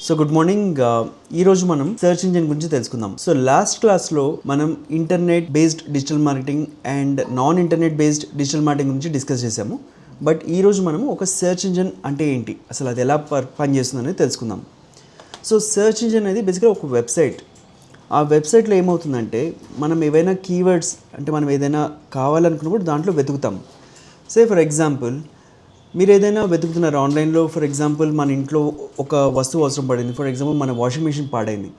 So good morning. ఈరోజు మనం search engine గురించి తెలుసుకుందాం. సో లాస్ట్ క్లాస్లో మనం internet based digital marketing and non internet based digital marketing గురించి డిస్కస్ చేసాము. బట్ ఈరోజు మనము ఒక సెర్చ్ ఇంజిన్ అంటే ఏంటి, అసలు అది ఎలా పనిచేస్తుంది అనేది తెలుసుకుందాం. సో సెర్చ్ ఇంజిన్ అనేది బేసిక్గా ఒక వెబ్సైట్. ఆ వెబ్సైట్లో ఏమవుతుందంటే మనం ఏవైనా కీవర్డ్స్ అంటే మనం ఏదైనా కావాలనుకున్నప్పుడు దాంట్లో వెతుకుతాం. సే ఫర్ ఎగ్జాంపుల్ మీరు ఏదైనా వెతుకుతున్నారు ఆన్లైన్లో. ఫర్ ఎగ్జాంపుల్ మన ఇంట్లో ఒక వస్తువు అవసరం పడింది. ఫర్ ఎగ్జాంపుల్ మన వాషింగ్ మిషన్ పాడైంది.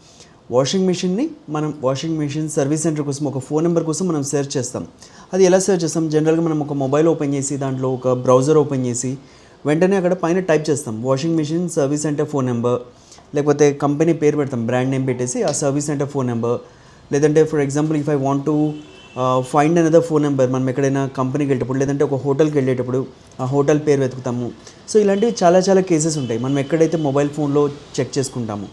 వాషింగ్ మిషన్ సర్వీస్ సెంటర్ కోసం ఒక ఫోన్ నెంబర్ కోసం మనం సెర్చ్ చేస్తాం. అది ఎలా సెర్చ్ చేస్తాం? జనరల్గా మనం ఒక మొబైల్ ఓపెన్ చేసి దాంట్లో ఒక బ్రౌజర్ ఓపెన్ చేసి వెంటనే అక్కడ పైన టైప్ చేస్తాం washing machine service centre phone number, లేకపోతే కంపెనీ పేరు పెడతాం, బ్రాండ్ నేమ్ పెట్టేసి ఆ సర్వీస్ సెంటర్ ఫోన్ నెంబర్. లేదంటే for example if I want to find another phone number, మనం ఎక్కడైనా కంపెనీకి వెళ్ళేటప్పుడు లేదంటే ఒక హోటల్కి వెళ్ళేటప్పుడు ఆ హోటల్ పేరు వెతుకుతాము. సో ఇలాంటివి చాలా కేసెస్ ఉంటాయి మనం ఎక్కడైతే మొబైల్ ఫోన్లో చెక్ చేసుకుంటాము.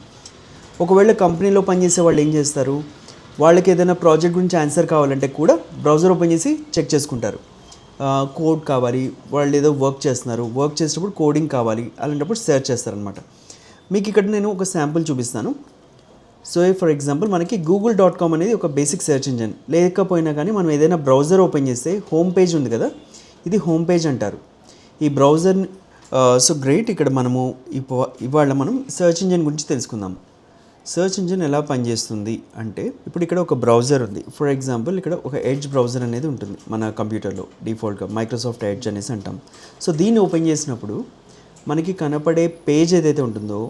ఒకవేళ కంపెనీలో పనిచేసే వాళ్ళు ఏం చేస్తారు, వాళ్ళకి ఏదైనా ప్రాజెక్ట్ గురించి ఆన్సర్ కావాలంటే కూడా బ్రౌజర్ ఓపెన్ చేసి చెక్ చేసుకుంటారు. కోడ్ కావాలి, వాళ్ళు ఏదో వర్క్ చేసేటప్పుడు కోడింగ్ కావాలి, అలాంటప్పుడు సెర్చ్ చేస్తారనమాట. మీకు ఇక్కడ నేను ఒక శాంపుల్ చూపిస్తాను. సో ఫర్ ఎగ్జాంపుల్ మనకి google.com అనేది ఒక బేసిక్ సెర్చ్ ఇంజిన్. లేకపోయినా కానీ మనం ఏదైనా బ్రౌజర్ ఓపెన్ చేస్తే హోమ్ పేజ్ ఉంది కదా, ఇది హోమ్ పేజ్ అంటారు ఈ బ్రౌజర్. సో గ్రేట్, ఇక్కడ మనము ఇవాళ మనం సెర్చ్ ఇంజిన్ గురించి తెలుసుకుందాం. సెర్చ్ ఇంజిన్ ఎలా పనిచేస్తుంది అంటే, ఇప్పుడు ఇక్కడ ఒక బ్రౌజర్ ఉంది. ఫర్ ఎగ్జాంపుల్ ఇక్కడ ఒక ఎడ్జ్ బ్రౌజర్ అనేది ఉంటుంది మన కంప్యూటర్లో డిఫాల్ట్గా, మైక్రోసాఫ్ట్ ఎడ్జ్ అనేసి అంటాం. సో దీన్ని ఓపెన్ చేసినప్పుడు మనకి కనపడే పేజ్ ఏదైతే ఉంటుందో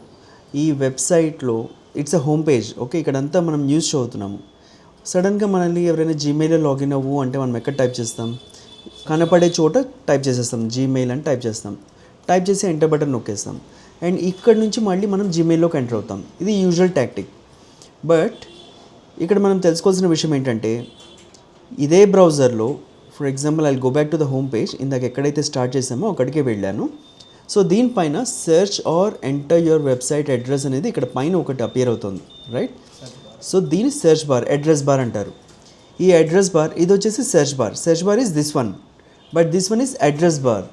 ఈ వెబ్సైట్లో it's a home page. Okay, ఇక్కడంతా మనం న్యూస్ చదువుతున్నాము. సడన్గా మనల్ని ఎవరైనా జీమెయిల్లో లాగిన్ అవ్వు అంటే మనం ఎక్కడ టైప్ చేస్తాం? కనపడే చోట టైప్ చేసేస్తాం, జీమెయిల్ అని టైప్ చేస్తాం. టైప్ చేసి ఎంటర్ బటన్ నొక్కేస్తాం అండ్ ఇక్కడ నుంచి మళ్ళీ మనం జీమెయిల్లోకి ఎంటర్ అవుతాం. ఇది యూజువల్ టాక్టిక్. బట్ ఇక్కడ మనం తెలుసుకోవాల్సిన విషయం ఏంటంటే, ఇదే బ్రౌజర్లో for example I go back to the home page. ఇందాక ఎక్కడైతే స్టార్ట్ చేసామో అక్కడికే వెళ్ళాను. సో దీనిపైన search are enter your website address అనేది ఇక్కడ పైన ఒకటి అపియర్ అవుతుంది, రైట్? సో దీని సెర్చ్ బార్, అడ్రస్ బార్ అంటారు. ఈ అడ్రస్ బార్ ఇది వచ్చేసి search bar is this one, but this one is address bar.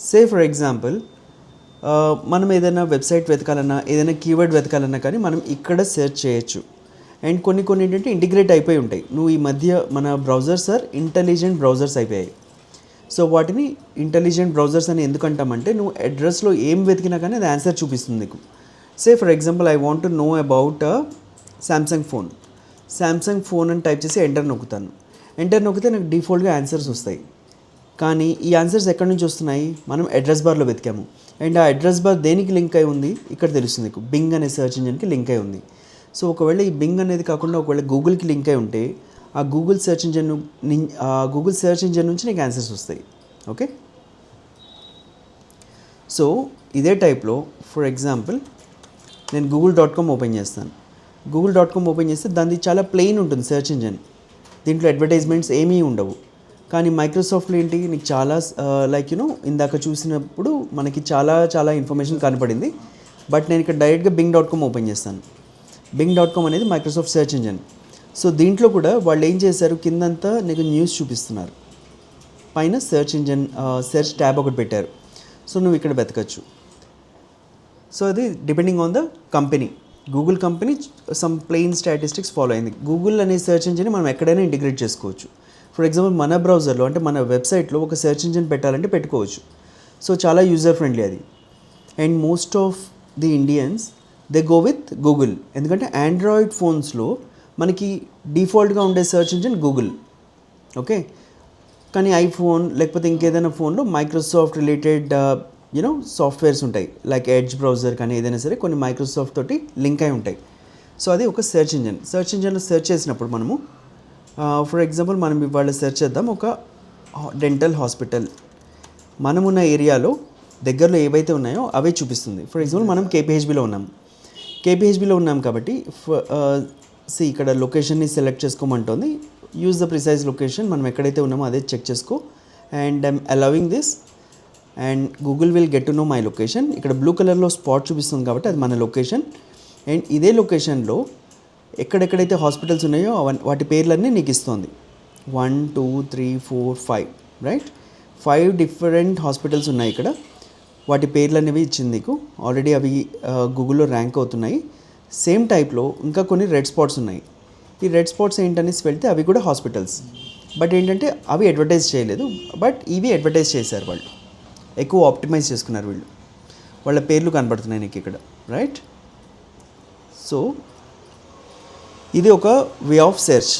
Say for example మనం ఏదైనా వెబ్సైట్ వెతకాలన్నా, ఏదైనా కీవర్డ్ వెతకాలన్నా కానీ మనం ఇక్కడ సెర్చ్ చేయొచ్చు. అండ్ కొన్ని ఏంటంటే ఇంటిగ్రేట్ అయిపోయి ఉంటాయి. నువ్వు ఈ మధ్య మన బ్రౌజర్స్ ఇంటెలిజెంట్ బ్రౌజర్స్ అయిపోయాయి. సో వాటిని ఇంటెలిజెంట్ బ్రౌజర్స్ అని ఎందుకంటామంటే, నువ్వు అడ్రస్లో ఏం వెతికినా కానీ అది ఆన్సర్ చూపిస్తుంది నీకు. Say for example I want to know about Samsung phone అని టైప్ చేసి ఎంటర్ నొక్కుతాను. ఎంటర్ నొక్కితే నాకు డిఫాల్ట్గా ఆన్సర్స్ వస్తాయి. కానీ ఈ ఆన్సర్స్ ఎక్కడి నుంచి వస్తున్నాయి? మనం అడ్రస్ బార్లో వెతికాము. అండ్ ఆ అడ్రస్ బార్ దేనికి లింక్ అయి ఉంది ఇక్కడ తెలుస్తుంది నీకు, బింగ్ అనే సెర్చ్ ఇంజిన్కి లింక్ అయి ఉంది. సో ఒకవేళ ఈ బింగ్ అనేది కాకుండా ఒకవేళ గూగుల్కి లింక్ అయి ఉంటే ఆ గూగుల్ సెర్చ్ ఇంజిన్ నుంచి నీకు ఆన్సర్స్ వస్తాయి. ఓకే, సో ఇదే టైప్లో ఫర్ ఎగ్జాంపుల్ నేను google.com ఓపెన్ చేస్తాను. google.com ఓపెన్ చేస్తే దాన్ని చాలా ప్లెయిన్ ఉంటుంది సెర్చ్ ఇంజిన్. దీంట్లో అడ్వర్టైజ్మెంట్స్ ఏమీ ఉండవు. కానీ మైక్రోసాఫ్ట్లో ఏంటి, నీకు చాలా లైక్ ఇందాక చూసినప్పుడు మనకి చాలా ఇన్ఫర్మేషన్ కనపడింది. బట్ నేను ఇక్కడ డైరెక్ట్గా bing.com ఓపెన్ చేస్తాను. bing.com అనేది మైక్రోసాఫ్ట్ సెర్చ్ ఇంజిన్. సో దీంట్లో కూడా వాళ్ళు ఏం చేశారు, కిందంతా నీకు న్యూస్ చూపిస్తున్నారు, పైన సెర్చ్ ట్యాబ్ ఒకటి పెట్టారు. సో నువ్వు ఇక్కడ వెతకచ్చు. సో అది depending on the company. Google company some plain statistics follow అయింది. గూగుల్ అనే సెర్చ్ ఇంజిన్ మనం ఎక్కడైనా ఇంటిగ్రేట్ చేసుకోవచ్చు. ఫర్ ఎగ్జాంపుల్ మన బ్రౌజర్లో అంటే మన వెబ్సైట్లో ఒక సెర్చ్ ఇంజిన్ పెట్టాలంటే పెట్టుకోవచ్చు. సో చాలా యూజర్ ఫ్రెండ్లీ అది. And most of the Indians they go with Google. ఎందుకంటే ఆండ్రాయిడ్ ఫోన్స్లో మనకి డిఫాల్ట్గా ఉండే సెర్చ్ ఇంజిన్ గూగుల్. ఓకే, కానీ ఐఫోన్ లేకపోతే ఇంకేదైనా ఫోన్లో మైక్రోసాఫ్ట్ రిలేటెడ్ సాఫ్ట్వేర్స్ ఉంటాయి, లైక్ ఎడ్జ్ బ్రౌజర్ కానీ ఏదైనా సరే కొన్ని మైక్రోసాఫ్ట్ తోటి లింక్ అయి ఉంటాయి. సో అది ఒక సెర్చ్ ఇంజిన్లో సెర్చ్ చేసినప్పుడు మనము ఫర్ ఎగ్జాంపుల్ మనం ఇవాళ సెర్చ్ చేద్దాం ఒక డెంటల్ హాస్పిటల్. మనమున్న ఏరియాలో దగ్గరలో ఏవైతే ఉన్నాయో అవే చూపిస్తుంది. ఫర్ ఎగ్జాంపుల్ మనం కేపీహెచ్బిలో ఉన్నాం కాబట్టి ఇక్కడ లొకేషన్ని సెలెక్ట్ చేసుకోమంటుంది. యూజ్ ద ప్రిసైజ్ లొకేషన్, మనం ఎక్కడైతే ఉన్నామో అదే చెక్ చేసుకో. And I'm allowing this and Google will get to know my location. ఇక్కడ బ్లూ కలర్లో స్పాట్ చూపిస్తుంది కాబట్టి అది మన లొకేషన్. అండ్ ఇదే లొకేషన్లో ఎక్కడెక్కడైతే హాస్పిటల్స్ ఉన్నాయో వాటి పేర్లన్నీ నీకు ఇస్తుంది. 1 2 3 4 5 రైట్, 5 డిఫరెంట్ హాస్పిటల్స్ ఉన్నాయి ఇక్కడ. వాటి పేర్లు అనేవి ఇచ్చింది నీకు ఆల్రెడీ. అవి గూగుల్లో ర్యాంక్ అవుతున్నాయి. సేమ్ టైప్లో ఇంకా కొన్ని రెడ్ స్పాట్స్ ఉన్నాయి. ఈ రెడ్ స్పాట్స్ ఏంటనేసి వెళ్తే అవి కూడా హాస్పిటల్స్. బట్ ఏంటంటే అవి అడ్వర్టైజ్ చేయలేదు, బట్ ఇవి అడ్వర్టైజ్ చేశారు వాళ్ళు. ఎక్కువ ఆప్టిమైజ్ చేసుకున్నారు వీళ్ళు. వాళ్ళ పేర్లు కనబడుతున్నాయి నీకు ఇక్కడ, రైట్? సో ఇది ఒక వే ఆఫ్ సెర్చ్.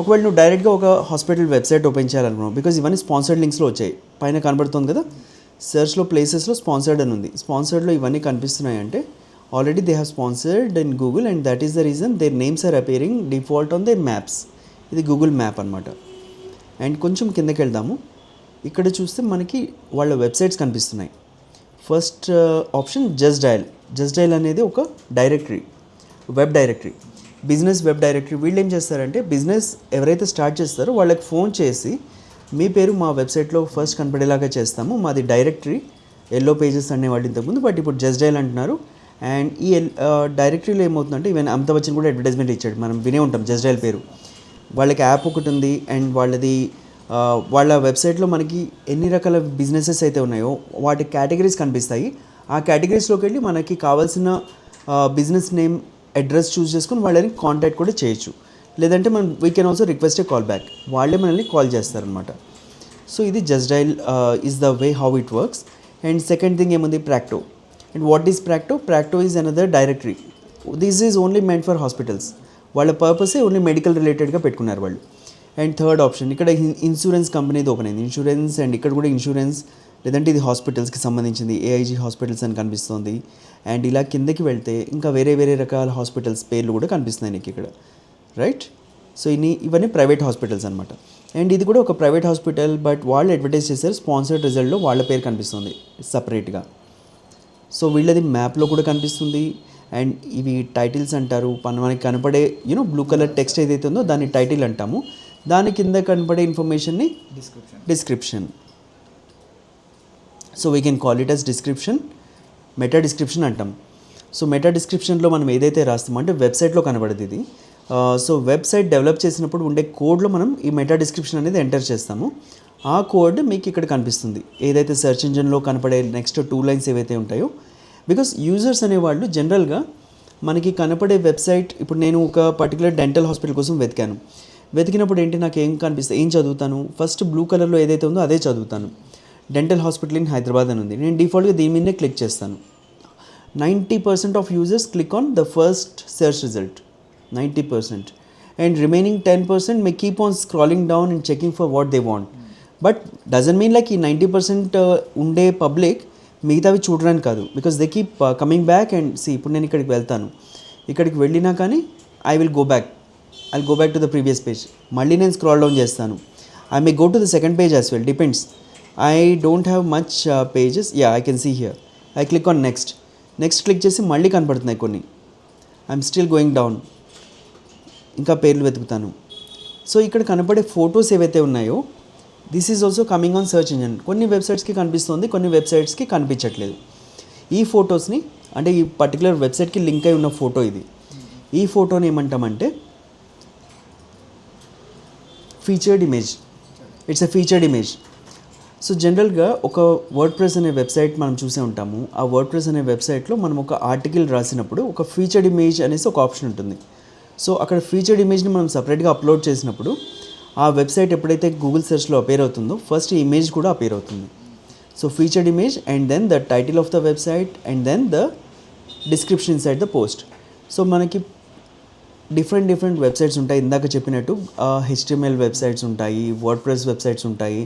ఒకవేళ నువ్వు డైరెక్ట్గా ఒక హాస్పిటల్ వెబ్సైట్ ఓపెన్ చేయాలనుకున్నావు, బికాజ్ ఇవన్నీ స్పాన్సర్డ్ లింక్స్లో వచ్చాయి. పైన కనబడుతుంది కదా, సెర్చ్లో ప్లేసెస్లో స్పాన్సర్డ్ అని ఉంది. స్పాన్సర్డ్లో ఇవన్నీ కనిపిస్తున్నాయి అంటే already they have sponsored in Google and that is the reason their names are appearing default on their maps. ఇది గూగుల్ మ్యాప్ అనమాట. అండ్ కొంచెం కిందకి వెళ్దాము. ఇక్కడ చూస్తే మనకి వాళ్ళ వెబ్సైట్స్ కనిపిస్తున్నాయి. First option Just Dial. Just Dial అనేది ఒక directory, web directory, business web directory. వీళ్ళు ఏం చేస్తారంటే బిజినెస్ ఎవరైతే స్టార్ట్ చేస్తారో వాళ్ళకి ఫోన్ చేసి మీ పేరు మా వెబ్సైట్లో ఫస్ట్ కనపడేలాగా చేస్తాము, మాది డైరెక్టరీ ఎల్లో పేజెస్ అనేవాళ్ళు ఇంతకుముందు, బట్ ఇప్పుడు జస్ట్ డయల్ అంటున్నారు. అండ్ ఈ డైరెక్టరీలో ఏమవుతుందంటే ఈవెన్ అమితాబ్ బచ్చన్ కూడా అడ్వర్టైజ్మెంట్ ఇచ్చాడు, మనం వినే ఉంటాం జస్ట్ డయల్ పేరు. వాళ్ళకి యాప్ ఒకటి ఉంది అండ్ వాళ్ళది వాళ్ళ వెబ్సైట్లో మనకి ఎన్ని రకాల బిజినెసెస్ అయితే ఉన్నాయో వాటి కేటగిరీస్ కనిపిస్తాయి. ఆ కేటగిరీస్లోకి వెళ్ళి మనకి కావాల్సిన బిజినెస్ నేమ్, అడ్రస్ చూస్ చేసుకుని వాళ్ళని కాంటాక్ట్ కూడా చేయొచ్చు. లేదంటే మనం we can also request a call back, వాళ్ళే మనల్ని కాల్ చేస్తారనమాట. సో ఇది just dial is the way how it works. And second thing ఏముంది, Practo. And what is Practo? Practo is another directory. This is only meant for hospitals. వాళ్ళ పర్పసే only medical రిలేటెడ్గా పెట్టుకున్నారు వాళ్ళు. అండ్ థర్డ్ ఆప్షన్ ఇక్కడ insurance కంపెనీది open అయింది, insurance. And ఇక్కడ కూడా ఇన్సూరెన్స్, లేదంటే ఇది హాస్పిటల్స్కి సంబంధించింది, ఏఐజీ హాస్పిటల్స్ అని కనిపిస్తుంది. అండ్ ఇలా కిందకి వెళ్తే ఇంకా వేరే వేరే రకాల హాస్పిటల్స్ పేర్లు కూడా కనిపిస్తున్నాయి నీకు ఇక్కడ, రైట్? సో ఇవన్నీ ప్రైవేట్ హాస్పిటల్స్ అనమాట. అండ్ ఇది కూడా ఒక ప్రైవేట్ హాస్పిటల్, బట్ వాళ్ళు అడ్వర్టైజ్ చేశారు, స్పాన్సర్డ్ రిజల్ట్లో వాళ్ళ పేరు కనిపిస్తుంది సపరేట్గా. సో వీళ్ళది మ్యాప్లో కూడా కనిపిస్తుంది. అండ్ ఇవి టైటిల్స్ అంటారు, మనకి కనపడే బ్లూ కలర్ టెక్స్ట్ ఏదైతే ఉందో దాన్ని టైటిల్ అంటాము. దాని కింద కనపడే ఇన్ఫర్మేషన్ని description. So we can call it as description, meta description అంటాం. సో మెటా డిస్క్రిప్షన్లో మనం ఏదైతే రాస్తామో అంటే వెబ్సైట్లో కనబడేది ఇది. సో వెబ్సైట్ డెవలప్ చేసినప్పుడు ఉండే కోడ్లో మనం ఈ మెటా డిస్క్రిప్షన్ అనేది ఎంటర్ చేస్తాము. ఆ కోడ్ మీకు ఇక్కడ కనిపిస్తుంది, ఏదైతే సెర్చ్ ఇంజిన్లో కనపడే నెక్స్ట్ 2 లైన్స్ ఏవైతే ఉంటాయో. బికాస్ యూజర్స్ అనేవాళ్ళు జనరల్గా మనకి కనపడే వెబ్సైట్, ఇప్పుడు నేను ఒక పర్టికులర్ డెంటల్ హాస్పిటల్ కోసం వెతికినప్పుడు ఏంటి నాకు ఏం కనిపిస్తుంది, ఏం చదువుతాను, ఫస్ట్ బ్లూ కలర్లో ఏదైతే ఉందో అదే చదువుతాను. డెంటల్ హాస్పిటల్ ఇన్ హైదరాబాద్ అని ఉంది, నేను డిఫాల్ట్గా దీని మీదే క్లిక్ చేస్తాను. 90% of users click on the first search result, 90%. And remaining 10% May keep on scrolling down and checking for what they want. But doesn't mean like ఈ 90% ఉండే పబ్లిక్ మిగతావి చూడడానికి కాదు, because they keep coming back. And ఇప్పుడు నేను ఇక్కడికి వెళ్తాను, ఇక్కడికి వెళ్ళినా కానీ I will go back to the previous page. మళ్ళీ నేను స్క్రాల్ డౌన్ చేస్తాను, I may go to the second page as well, depends. I don't have much pages. Yeah, I can see here. I click on next click చేసి మళ్ళీ కనపడుతున్నాయి కొన్ని. I'm still going down, ఇంకా పేర్లు వెతుకుతాను. So ఇక్కడ కనపడే photos ఏవైతే ఉన్నాయో this is also coming on search engine. కొన్ని వెబ్సైట్స్కి కనిపిస్తుంది, కొన్ని వెబ్సైట్స్కి కనిపించట్లేదు. ఈ ఫొటోస్ని అంటే ఈ పర్టికులర్ వెబ్సైట్కి లింక్ అయి ఉన్న ఫోటో ఇది. ఈ ఫోటోని ఏమంటామంటే featured image. It's a featured image. So జనరల్గా ఒక వర్డ్ ప్రెస్ అనే వెబ్సైట్ మనం చూసే ఉంటాము. ఆ వర్డ్ ప్రెస్ అనే వెబ్సైట్లో మనం ఒక ఆర్టికల్ రాసినప్పుడు ఒక ఫీచర్డ్ ఇమేజ్ అనేసి ఒక ఆప్షన్ ఉంటుంది. సో అక్కడ ఫీచర్డ్ ఇమేజ్ని మనం సపరేట్గా అప్లోడ్ చేసినప్పుడు ఆ వెబ్సైట్ ఎప్పుడైతే గూగుల్ సెర్చ్లో అపేర్ అవుతుందో ఫస్ట్ ఈ ఇమేజ్ కూడా అపేర్ అవుతుంది. So featured image and then the title of the website and then the description inside the post. So మనకి డిఫరెంట్ వెబ్సైట్స్ ఉంటాయి. ఇందాక చెప్పినట్టు HTML వెబ్సైట్స్ ఉంటాయి, వర్డ్ ప్రెస్ వెబ్సైట్స్ ఉంటాయి.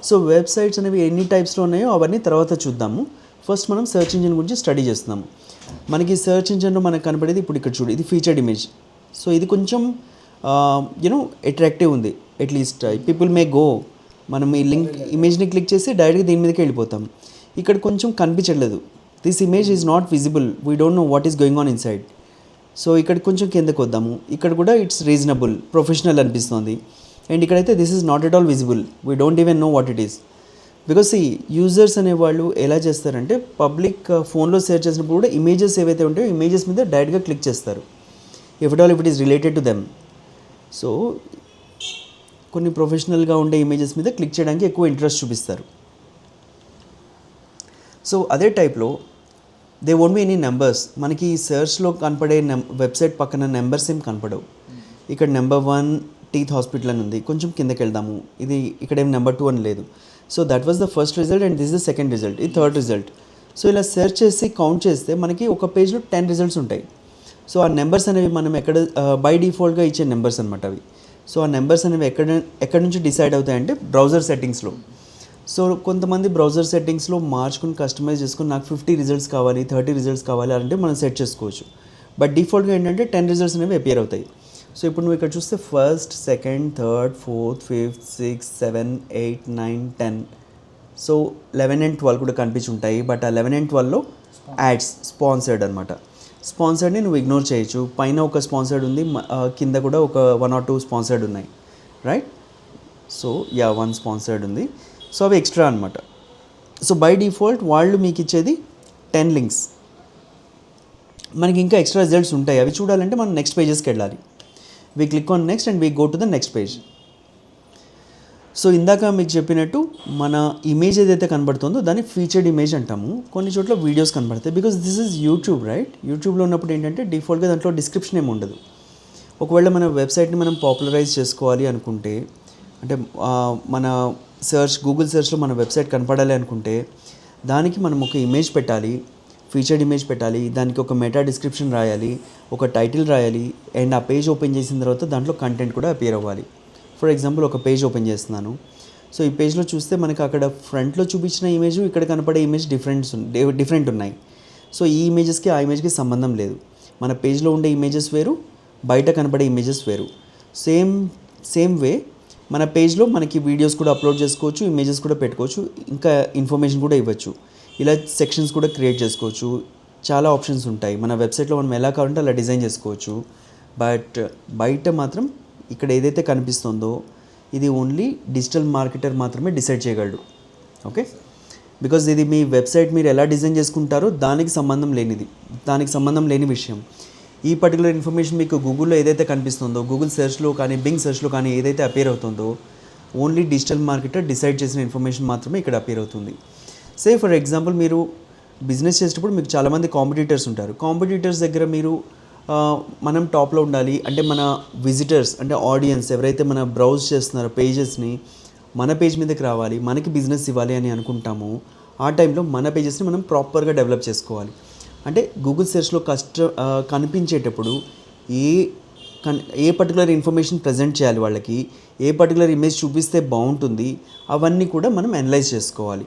సో వెబ్సైట్స్ అనేవి ఎన్ని టైప్స్లో ఉన్నాయో అవన్నీ తర్వాత చూద్దాము. ఫస్ట్ మనం సెర్చ్ ఇంజిన్ గురించి స్టడీ చేస్తున్నాము. మనకి సెర్చ్ ఇంజిన్లో మనకు కనపడేది ఇప్పుడు ఇక్కడ చూడు, ఇది ఫీచర్డ్ ఇమేజ్. సో ఇది కొంచెం అట్రాక్టివ్ ఉంది. అట్లీస్ట్ పీపుల్ మే గో, మనం ఈ లింక్ ఇమేజ్ని క్లిక్ చేసి డైరెక్ట్గా దీని మీదకి వెళ్ళిపోతాం. ఇక్కడ కొంచెం కనిపించట్లేదు, this image is not visible, we don't know what is going on inside. So ఇక్కడ కొంచెం కిందకు వద్దాము. ఇక్కడ కూడా ఇట్స్ రీజనబుల్, ప్రొఫెషనల్ అనిపిస్తుంది. అండ్ ఇక్కడైతే this is not at all visible, we don't even know what it is. Because ఈ users అనేవాళ్ళు ఎలా చేస్తారంటే పబ్లిక్ ఫోన్లో సెర్చ్ చేసినప్పుడు కూడా ఇమేజెస్ ఏవైతే ఉంటాయో ఇమేజెస్ మీద డైరెక్ట్గా క్లిక్ చేస్తారు, if it is related to them. So కొన్ని ప్రొఫెషనల్గా ఉండే ఇమేజెస్ మీద క్లిక్ చేయడానికి ఎక్కువ ఇంట్రెస్ట్ చూపిస్తారు. సో అదే టైప్లో they won't be any numbers. మనకి ఈ సెర్చ్లో కనపడే వెబ్సైట్ పక్కన నెంబర్స్ ఏం కనపడవు. ఇక్కడ నెంబర్ 1 టీత్ హాస్పిటల్ అని ఉంది, కొంచెం కిందకి వెళ్దాము, ఇది ఇక్కడ ఏం నెంబర్ 2 అని లేదు. So that was the first result and this the second result, ఇది థర్డ్ రిజల్ట్. సో ఇలా సెర్చ్ చేసి కౌంట్ చేస్తే మనకి ఒక పేజ్లో 10 రిజల్ట్స్ ఉంటాయి. సో ఆ నెంబర్స్ అనేవి మనం ఎక్కడ బై డిఫాల్ట్గా ఇచ్చే నెంబర్స్ అనమాట అవి. సో ఆ నెంబర్స్ అనేవి ఎక్కడి నుంచి డిసైడ్ అవుతాయంటే బ్రౌజర్ సెట్టింగ్స్లో. సో కొంతమంది బ్రౌజర్ సెట్టింగ్స్లో మార్చుకుని కస్టమైజ్ చేసుకుని నాకు 50 రిజల్ట్స్ కావాలి, 30 రిజల్ట్స్ కావాలి అంటే మనం సెట్ చేసుకోవచ్చు. బట్ డిఫాల్ట్గా ఏంటంటే 10 రిజల్ట్స్ అనేవి అపియర్ అవుతాయి. సో ఇప్పుడు నువ్వు ఇక్కడ చూస్తే 1st, 2nd, 3rd, 4th, 5th, 6th, 7th, 8th, 9th, 10th. So 11 and 12 కూడా కనిపించుంటాయి. బట్ ఆ 11 and 12లో యాడ్స్ స్పాన్సర్డ్ అనమాట. స్పాన్సర్డ్ని నువ్వు ఇగ్నోర్ చేయొచ్చు. పైన ఒక స్పాన్సర్డ్ ఉంది, కింద కూడా ఒక 1 or 2 స్పాన్సర్డ్ ఉన్నాయి, రైట్? సో 1 స్పాన్సర్డ్ ఉంది. సో అవి ఎక్స్ట్రా అనమాట. సో బై డిఫాల్ట్ వాళ్ళు మీకు ఇచ్చేది 10 లింక్స్. మనకి ఇంకా ఎక్స్ట్రా రిజల్ట్స్ ఉంటాయి, అవి చూడాలంటే మనం నెక్స్ట్ పేజెస్కి వెళ్ళాలి. We click on next and we go to the next page. So ఇందాక మీకు చెప్పినట్టు మన ఇమేజ్ ఏదైతే కనబడుతుందో దాన్ని ఫీచర్డ్ ఇమేజ్ అంటాము. కొన్ని చోట్ల వీడియోస్ కనబడతాయి because this is YouTube, right? యూట్యూబ్లో ఉన్నప్పుడు ఏంటంటే డిఫాల్ట్గా దాంట్లో డిస్క్రిప్షన్ ఏమి ఉండదు. ఒకవేళ మన వెబ్సైట్ని మనం పాపులరైజ్ చేసుకోవాలి అనుకుంటే, అంటే మన గూగుల్ సెర్చ్లో మన వెబ్సైట్ కనపడాలి అనుకుంటే దానికి మనం ఒక ఇమేజ్ పెట్టాలి, ఫీచర్డ్ ఇమేజ్ పెట్టాలి, దానికి ఒక మెటా డిస్క్రిప్షన్ రాయాలి, ఒక టైటిల్ రాయాలి, అండ్ ఆ పేజ్ ఓపెన్ చేసిన తర్వాత దాంట్లో కంటెంట్ కూడా అపియర్ అవ్వాలి. ఫర్ ఎగ్జాంపుల్ ఒక పేజ్ ఓపెన్ చేస్తున్నాను. సో ఈ పేజ్లో చూస్తే మనకి అక్కడ ఫ్రంట్లో చూపించిన ఇమేజ్, ఇక్కడ కనపడే ఇమేజ్ డిఫరెంట్ ఉన్నాయి. సో ఈ ఇమేజెస్కి ఆ ఇమేజ్కి సంబంధం లేదు. మన పేజ్లో ఉండే ఇమేజెస్ వేరు, బయట కనపడే ఇమేజెస్ వేరు. సేమ్ వే మన పేజ్లో మనకి వీడియోస్ కూడా అప్లోడ్ చేసుకోవచ్చు, ఇమేజెస్ కూడా పెట్టుకోవచ్చు, ఇంకా ఇన్ఫర్మేషన్ కూడా ఇవ్వచ్చు. ఇలా సెక్షన్స్ కూడా క్రియేట్ చేసుకోవచ్చు. చాలా ఆప్షన్స్ ఉంటాయి. మన వెబ్సైట్లో మనం ఎలా కావాలంటే అలా డిజైన్ చేసుకోవచ్చు. బట్ బయట మాత్రం ఇక్కడ ఏదైతే కనిపిస్తుందో ఇది ఓన్లీ డిజిటల్ మార్కెటర్ మాత్రమే డిసైడ్ చేయగలడు. ఓకే, బికాజ్ ఇది మీ వెబ్సైట్ మీరు ఎలా డిజైన్ చేసుకుంటారో దానికి సంబంధం లేని విషయం. ఈ పర్టికులర్ ఇన్ఫర్మేషన్ మీకు గూగుల్లో ఏదైతే కనిపిస్తుందో, గూగుల్ సెర్చ్లో కానీ బింగ్ సెర్చ్లో కానీ ఏదైతే అపేర్ అవుతుందో ఓన్లీ డిజిటల్ మార్కెటర్ డిసైడ్ చేసిన ఇన్ఫర్మేషన్ మాత్రమే ఇక్కడ అపేర్ అవుతుంది. సే ఫర్ ఎగ్జాంపుల్ మీరు బిజినెస్ చేసేటప్పుడు మీకు చాలామంది కాంపిటీటర్స్ ఉంటారు. కాంపిటీటర్స్ దగ్గర మీరు మనం టాప్లో ఉండాలి అంటే మన విజిటర్స్ అంటే ఆడియన్స్ ఎవరైతే మన బ్రౌజ్ చేస్తున్నారో పేజెస్ని మన పేజ్ మీదకి రావాలి, మనకి బిజినెస్ ఇవ్వాలి అని అనుకుంటామో ఆ టైంలో మన పేజెస్ని మనం ప్రాపర్గా డెవలప్ చేసుకోవాలి. అంటే గూగుల్ సెర్చ్లో కనిపించేటప్పుడు ఏ పర్టికులర్ ఇన్ఫర్మేషన్ ప్రజెంట్ చేయాలి, వాళ్ళకి ఏ పర్టికులర్ ఇమేజ్ చూపిస్తే బాగుంటుంది, అవన్నీ కూడా మనం అనలైజ్ చేసుకోవాలి.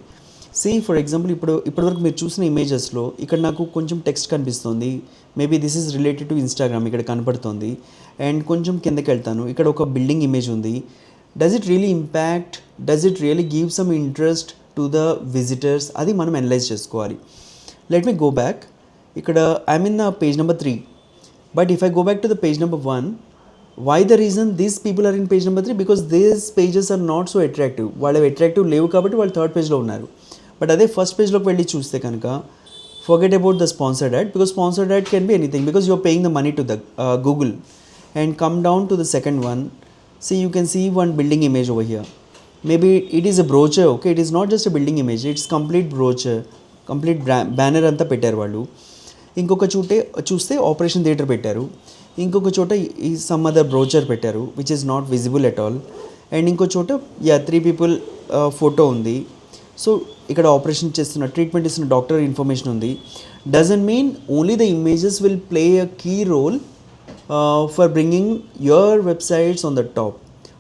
ఫర్ ఎగ్జాంపుల్ ఇప్పటివరకు మీరు చూసిన ఇమేజెస్లో ఇక్కడ నాకు కొంచెం టెక్స్ట్ కనిపిస్తుంది, maybe this is related to Instagram ఇక్కడ కనపడుతుంది. అండ్ కొంచెం కిందకి వెళ్తాను, ఇక్కడ ఒక బిల్డింగ్ ఇమేజ్ ఉంది. Does it really impact, does it really give some interest to the visitors, అది మనం అనలైజ్ చేసుకోవాలి. Let me go back. ఇక్కడ I'm in the page number 3, but if I go back to the page number 1, why the reason these people are in page number 3? Because these pages are not so attractive. వాళ్ళు attractive లేవు కాబట్టి వాళ్ళు third పేజ్లో ఉన్నారు. But అదే first పేజ్లోకి వెళ్ళి చూస్తే కనుక forget about the sponsored ad, because sponsored ad can be anything because you're paying the money to the Google. And come down to the second one. See, you can see one building image over here. Maybe it is a brochure, okay? It is not just a building image, it's complete brochure, complete banner అంతా పెట్టారు వాళ్ళు. ఇంకొక చూస్తే operation theatre పెట్టారు. ఇంకొక చోట ఈ some other brochure పెట్టారు which is not visible at all. And ఇంకో చోట 3 people ఫోటో ఉంది. సో ఇక్కడ ఆపరేషన్ చేస్తున్న ట్రీట్మెంట్ ఇస్తున్న డాక్టర్ ఇన్ఫర్మేషన్ ఉంది. Doesn't mean only the images will play a key role for bringing your websites on the top.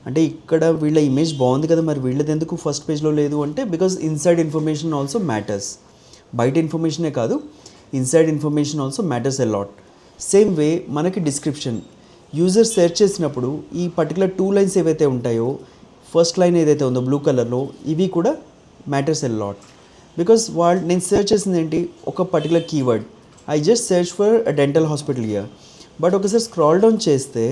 అంటే ఇక్కడ వీళ్ళ ఇమేజ్ బాగుంది కదా, మరి వీళ్ళది ఎందుకు ఫస్ట్ పేజ్లో లేదు అంటే because inside information also matters. బయట ఇన్ఫర్మేషనే కాదు, inside information also matters a lot. Same way మనకి డిస్క్రిప్షన్ యూజర్ సెర్చ్ చేసినప్పుడు ఈ పర్టికులర్ 2 lines ఏవైతే ఉంటాయో, ఫస్ట్ లైన్ ఏదైతే ఉందో బ్లూ కలర్లో, ఇవి కూడా మ్యాటర్స్ ఎ లాట్. బికాస్ నేను సెర్చ్ చేసింది ఏంటి, ఒక particular keyword. I just search for a dental hospital here. But ఒకసారి స్క్రాల్ డౌన్ చేస్తే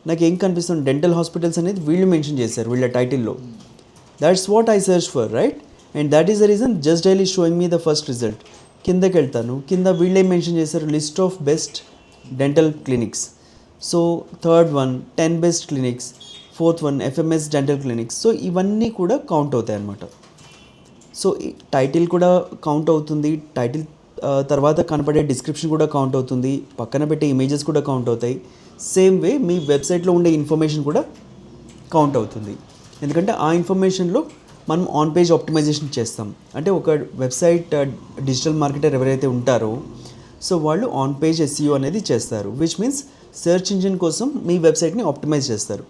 నాకు ఏం కనిపిస్తుంది, డెంటల్ హాస్పిటల్స్ అనేది వీళ్ళు మెన్షన్ చేశారు వీళ్ళ టైటిల్లో. That's what I search for, right? And that is the reason just dial is showing me the first result. కిందకి వెళ్తాను, కింద వీళ్ళేం మెన్షన్ చేశారు, list of best dental clinics. So third one 10 best clinics, 4th one FMS dental clinics. So ఇవన్నీ కూడా count అవుతాయి అన్నమాట. So title కూడా కౌంట్ అవుతుంది, టైటిల్ తర్వాత కనపడే డిస్క్రిప్షన్ కూడా కౌంట్ అవుతుంది, పక్కన పెట్టే ఇమేజెస్ కూడా కౌంట్ అవుతాయి. సేమ్ వే మీ వెబ్సైట్లో ఉండే ఇన్ఫర్మేషన్ కూడా కౌంట్ అవుతుంది. ఎందుకంటే ఆ ఇన్ఫర్మేషన్లో మనం ఆన్ పేజ్ ఆప్టిమైజేషన్ చేస్తాం. అంటే ఒక వెబ్సైట్ డిజిటల్ మార్కెటర్ ఎవరైతే ఉంటారో సో వాళ్ళు ఆన్ పేజ్ SEO అనేది చేస్తారు, విచ్ మీన్స్ సెర్చ్ ఇంజిన్ కోసం మీ వెబ్సైట్ని ఆప్టిమైజ్ చేస్తారు.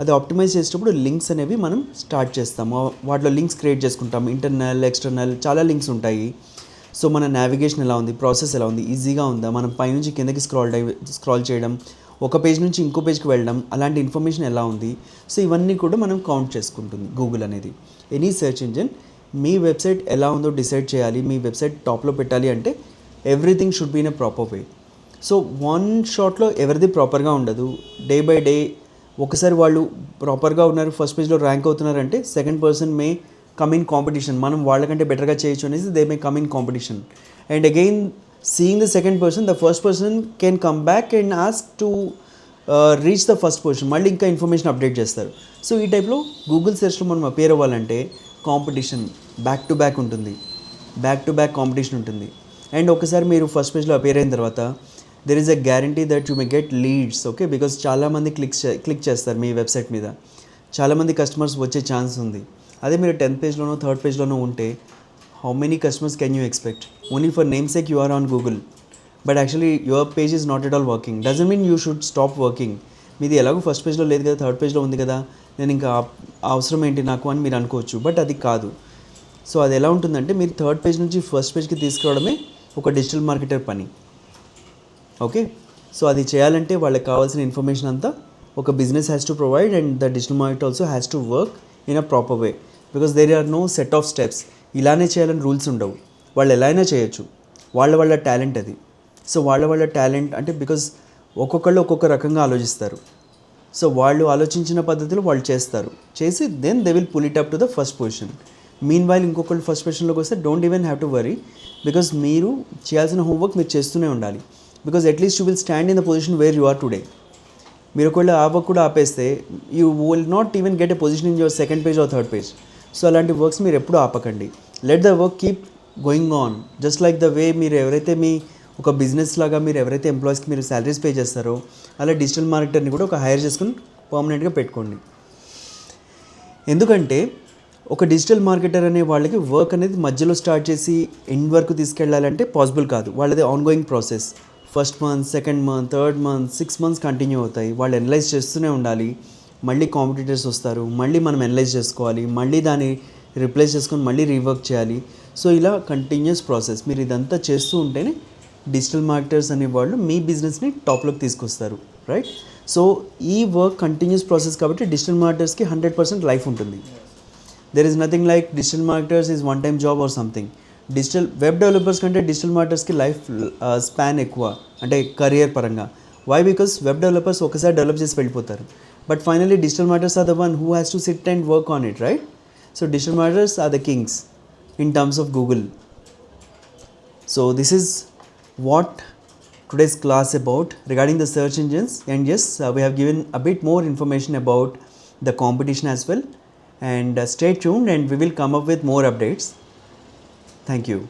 అది ఆప్టిమైజ్ చేసేటప్పుడు లింక్స్ అనేవి మనం స్టార్ట్ చేస్తాము, వాటిలో లింక్స్ క్రియేట్ చేసుకుంటాం, ఇంటర్నల్ ఎక్స్టర్నల్ చాలా లింక్స్ ఉంటాయి. సో మన నావిగేషన్ ఎలా ఉంది, ప్రాసెస్ ఎలా ఉంది, ఈజీగా ఉందా, మనం పైనుంచి కిందకి స్క్రాల్ చేయడం, ఒక పేజ్ నుంచి ఇంకో పేజ్కి వెళ్ళడం, అలాంటి ఇన్ఫర్మేషన్ ఎలా ఉంది. సో ఇవన్నీ కూడా మనం కౌంట్ చేసుకుంటుంది గూగుల్ అనేది. ఎనీ సెర్చ్ ఇంజిన్ మీ వెబ్సైట్ ఎలా ఉందో డిసైడ్ చేయాలి, మీ వెబ్సైట్ టాప్లో పెట్టాలి అంటే everything should be in a proper way. So one షాట్లో ఎవరిది ప్రాపర్గా ఉండదు. డే బై డే ఒకసారి వాళ్ళు ప్రాపర్గా ఉన్నారు, ఫస్ట్ పేజ్లో ర్యాంక్ అవుతున్నారంటే second person may come in competition, మనం వాళ్ళకంటే బెటర్గా చేయొచ్చు అనేసి they may come in competition. And again seeing the second person, the first person can come back and ask to reach the first position, మళ్ళీ ఇంకా information update చేస్తారు. So ఈ టైప్లో గూగుల్ సెర్చ్లో మనం అపేర్ అవ్వాలంటే కాంపిటీషన్ బ్యాక్ టు బ్యాక్ ఉంటుంది, back to back competition ఉంటుంది. And ఒకసారి మీరు ఫస్ట్ పేజ్లో అపేర్ అయిన తర్వాత there is a guarantee that you may get leads, okay, because చాలామంది క్లిక్ చేస్తారు మీ వెబ్సైట్ మీద, చాలామంది కస్టమర్స్ వచ్చే ఛాన్స్ ఉంది. అదే మీరు 10th పేజ్లోనో 3rd పేజ్లోనో ఉంటే how many customers can you expect? Only for name sake you are on Google, but actually your page is not at all working. Doesn't mean you should stop working. మీది ఎలాగో first పేజ్లో లేదు కదా, 3rd పేజ్లో ఉంది కదా, నేను ఇంకా అవసరం ఏంటి నాకు అని మీరు అనుకోవచ్చు, బట్ అది కాదు. సో అది ఎలా ఉంటుందంటే మీరు 3rd పేజ్ నుంచి ఫస్ట్ పేజ్కి తీసుకురావడమే ఒక డిజిటల్ మార్కెటర్ పని, ఓకే. సో అది చేయాలంటే వాళ్ళకి కావాల్సిన ఇన్ఫర్మేషన్ అంతా ఒక business has to provide and the digital market also has to work in a proper way, because there are no set of steps. ఇలానే చేయాలని రూల్స్ ఉండవు, వాళ్ళు ఎలా అయినా చేయొచ్చు, వాళ్ళ టాలెంట్ అది. సో వాళ్ళ టాలెంట్ అంటే బికాజ్ ఒక్కొక్కళ్ళు ఒక్కొక్క రకంగా ఆలోచిస్తారు. సో వాళ్ళు ఆలోచించిన పద్ధతిలో వాళ్ళు చేసి then they will pull it up to the first position. Meanwhile ఇంకొకళ్ళు ఫస్ట్ పొజిషన్లోకి వస్తే don't even have to worry, because మీరు చేయాల్సిన హోంవర్క్ మీరు చేస్తూనే ఉండాలి. Because at least you will stand in the position where you are today. మీరు ఒకవేళ ఆ వర్క్ కూడా ఆపేస్తే you will not even get a position in your second page or 3rd page. So అలాంటి వర్క్స్ మీరు ఎప్పుడూ ఆపకండి. Let the work keep going on, just like the way మీరు ఎవరైతే మీ ఒక బిజినెస్ లాగా మీరు ఎవరైతే ఎంప్లాయీస్కి మీరు శాలరీస్ పే చేస్తారో అలా డిజిటల్ మార్కెటర్ని కూడా ఒక హైర్ చేసుకుని పర్మనెంట్గా పెట్టుకోండి. ఎందుకంటే ఒక డిజిటల్ మార్కెటర్ అనే వాళ్ళకి వర్క్ అనేది మధ్యలో స్టార్ట్ చేసి ఎండ్ వరకు తీసుకెళ్ళాలంటే పాసిబుల్ కాదు. వాళ్ళది ongoing process. First month, second month, 3rd month, 6 months continue అవుతాయి. వాళ్ళు అనలైజ్ చేస్తూనే ఉండాలి. మళ్ళీ కాంపిటీటర్స్ వస్తారు, మళ్ళీ మనం అనలైజ్ చేసుకోవాలి, మళ్ళీ దాన్ని రిప్లేస్ చేసుకొని మళ్ళీ రీవర్క్ చేయాలి. సో ఇలా కంటిన్యూస్ ప్రాసెస్. మీరు ఇదంతా చేస్తూ ఉంటేనే డిజిటల్ మార్కెటర్స్ అనేవాళ్ళు మీ బిజినెస్ని టాప్లోకి తీసుకొస్తారు, రైట్? సో ఈ వర్క్ కంటిన్యూస్ ప్రాసెస్ కాబట్టి డిజిటల్ మార్కెటర్స్కి 100% లైఫ్ ఉంటుంది. There is nothing like digital marketers is one time job or something. Digital web developers కంటే డిజిటల్ మార్కెటర్స్కి లైఫ్ స్పాన్ ఎక్కువ, అంటే కెరియర్ పరంగా. వై? బికాస్ వెబ్ డెవలపర్స్ ఒకసారి డెవలప్ చేసి వెళ్ళిపోతారు, but finally digital marketers are the one who has to sit and work on it, right? So digital marketers are the Kings in terms of Google. So this is what today's class about regarding the search engines, and yes, we have given a bit more information about the competition as well, and stay tuned and we will come up with more updates. Thank you.